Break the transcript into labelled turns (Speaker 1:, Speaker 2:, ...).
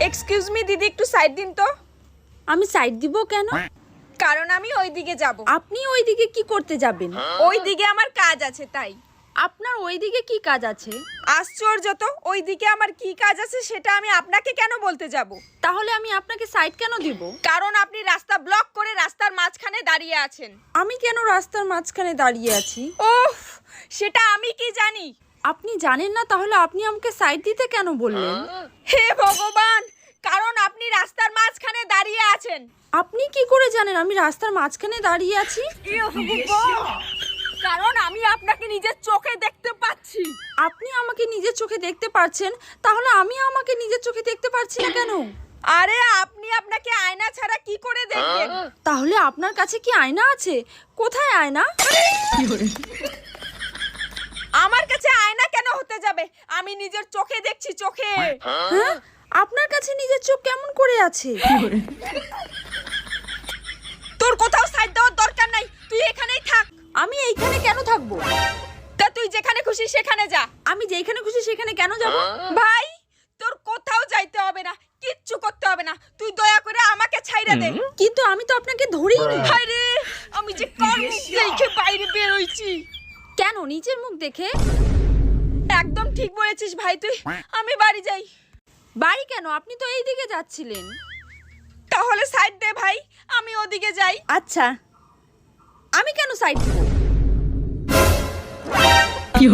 Speaker 1: Excuse me দিদি, একটু side দিন তো।
Speaker 2: আমি সাইড দিব কেন?
Speaker 1: কারণ আমি ওইদিকে যাব।
Speaker 2: আপনি ওইদিকে কি করতে যাবেন?
Speaker 1: ওইদিকে আমার কাজ আছে তাই।
Speaker 2: আপনার ওইদিকে কি কাজ আছে?
Speaker 1: আশ্চর্য তো, ওইদিকে আমার কি কাজ আছে সেটা আমি আপনাকে কেন বলতে যাব?
Speaker 2: তাহলে আমি আপনাকে সাইড কেন দিব?
Speaker 1: কারণ আপনি রাস্তা ব্লক করে রাস্তার মাঝখানে দাঁড়িয়ে আছেন।
Speaker 2: আমি কেন রাস্তার মাঝখানে দাঁড়িয়ে আছি?
Speaker 1: ওহ, সেটা আমি কি জানি?
Speaker 2: আপনি জানেন না, তাহলে আপনি আমাকে সাইড দিতে কেন বললেন?
Speaker 1: হে ভগবান, কারণ আপনি রাস্তার মাঝখানে দাঁড়িয়ে আছেন।
Speaker 2: আপনি কি করে জানেন আমি রাস্তার মাঝখানে দাঁড়িয়ে আছি?
Speaker 1: কারণ আমি আপনাকে নিজের চোখে দেখতে পাচ্ছি।
Speaker 2: আপনি আমাকে নিজের চোখে দেখতে পারছেন, তাহলে আমি আমাকে নিজের চোখে দেখতে পারছি না কেন?
Speaker 1: আরে আপনি আপনাকে আয়না ছাড়া কি করে দেখবেন?
Speaker 2: তাহলে আপনার কাছে কি আয়না আছে? কোথায় আয়না?
Speaker 1: আমার কাছে আয়না কেন হতে যাবে? আমি নিজের চোখে দেখছি, চোখে।
Speaker 2: হ্যাঁ, আপনার কাছে নিজের চোখ কেমন করে আছে?
Speaker 1: তোর কোথাও সাইড দেওয়ার দরকার নাই, তুই এখানেই থাক।
Speaker 2: আমি এইখানে কেন থাকবো?
Speaker 1: তা তুই যেখানে খুশি সেখানে যা।
Speaker 2: আমি যেখানে খুশি সেখানে কেন যাব?
Speaker 1: ভাই, তোর কোথাও যাইতে হবে না, কিচ্ছু করতে হবে না, তুই দয়া করে আমাকে ছাইড়া দে।
Speaker 2: কিন্তু আমি তো আপনাকে ধরিনি।
Speaker 1: হায় রে, আমি যে কার মুখ দেখে বাইরে বের হইছি।
Speaker 2: কেন নিজের মুখ দেখে?
Speaker 1: একদম ঠিক বলেছিস ভাই তুই। আমি বাড়ি যাই।
Speaker 2: বাড়ি কেন? আপনি তো এই দিকে যাচ্ছিলেন।
Speaker 1: তাহলে সাইড দে ভাই, আমি ওদিকে যাই।
Speaker 2: আচ্ছা, আমি কেন সাইড দিব?
Speaker 3: কি